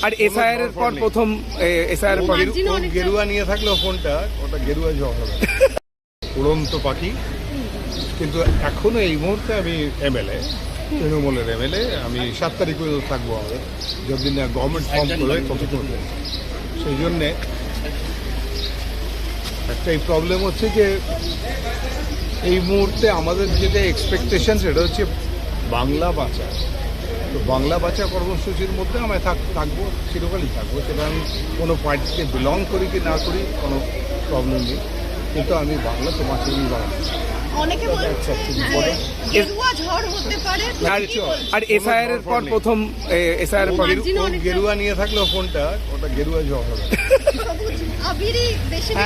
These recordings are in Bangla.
আর এসআইআর এর পর প্রথম এসআইআর এর পর গেরুয়া নিয়ে থাকলেও ফোনটা ওটা গেরুয়া জল হবে উড়ন্ত পাখি। কিন্তু এখনো এই মুহূর্তে আমি এমএলএ, তৃণমূলের এমএলএ, আমি 7 তারিখ পর্যন্ত থাকবো। আমাদের যতদিন না গভর্নমেন্ট ফর্ম করে তত করবে। সেই জন্যে একটাই প্রবলেম হচ্ছে যে এই মুহূর্তে আমাদের যেটা এক্সপেকটেশন সেটা হচ্ছে বাংলা বাঁচা। তো বাংলা বাঁচা কর্মসূচির মধ্যে আমি থাকবো, চিরকালই থাকবো। সেটা আমি কোনো পার্টিকে বিলং করি কি না করি কোনো প্রবলেম নেই, কিন্তু আমি বাংলা তোমাকে বাংলা। আর এসআইআর এর পর প্রথম এসআইআর এর পর গেরুয়া নিয়ে থাকলেও ফোনটা ওটা গেরুয়া জল হবে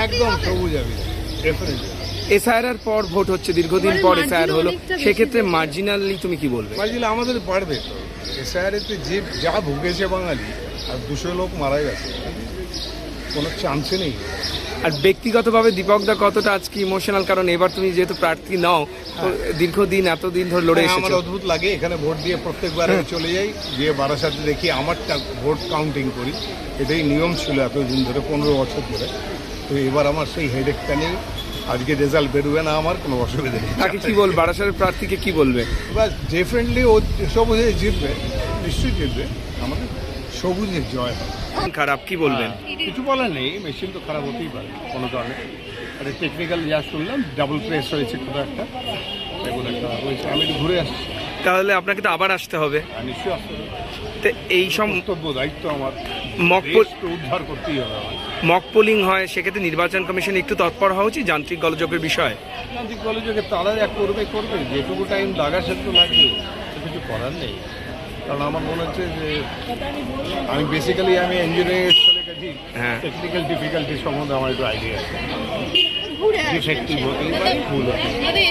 একদম সবুজ আবির ডেফিনেটলি। এসআইআর এর পর ভোট হচ্ছে, দীর্ঘদিন পর এসআইআর হলো, সেক্ষেত্রে মার্জিনালি তুমি কি বলবে? মার্জিনাল আমাদের বাড়বে তো। এসআইআর এতে যে যা ভুগেছে বাঙালি, আর 200 লোক মারা গেছে, কোনো চান্সই নেই। আর ব্যক্তিগতভাবে দীপকদা কতটা আজকে ইমোশনাল, কারণ এবার তুমি যেহেতু প্রার্থী নাও, দীর্ঘদিন এতদিন ধরে লড়ে এসেছো। আমার অদ্ভুত লাগে, এখানে ভোট দিয়ে প্রত্যেকবার আমি চলে যাই, গিয়ে বারাসাতে দেখি আমারটা ভোট কাউন্টিং করি। এটাই নিয়ম ছিল এতদিন ধরে, 15 বছর ধরে। তো এবার আমার সেই হেডেকটা নেই। আজকে রেজাল্ট বেরোবে না, আমার কোনো অসুবিধা নেই। তাকে কি বল, বারাসাতের প্রার্থীকে কি বলবে? বাস ডেফিনেটলি ও সবুজে জিতবে, নিশ্চয়ই জিতবে। আমাদের সবুজের জয় হবে। খারাপ কি বলবেন? কিছু বলার নেই, মেশিন তো খারাপ হতেই পারে কোনো কারণে। একটা টেকনিক্যাল যা শুনলাম, ডাবল প্রেস হয়েছে কোথাও একটা, এগুলো একটা হয়েছে। আমি ঘুরে আসছি। তাহলে আপনাকে তো আবার আসতে হবে। নিশ্চয়ই আসতে হবে। তো এই কর্তব্য, দায়িত্ব আমার, উদ্ধার করতেই হবে আমার। মক পোলিং হয়, সেক্ষেত্রে নির্বাচন কমিশন একটু তৎপর হওয়া উচিত যান্ত্রিক গোলযোগের বিষয়। যান্ত্রিক গোলযোগে তারা যা করবে, যেটুকু টাইম লাগা সে তো লাগবে, কিছু করার নেই। কারণ আমার মনে হচ্ছে যে আমি বেসিক্যালি ইঞ্জিনিয়ারিং চলে গেছি, টেকনিক্যাল ডিফিকাল্টি সম্বন্ধে আমার একটু আইডিয়া আছে। ডিফেক্টিভ হতেই পারে, ভুল হতে পারে।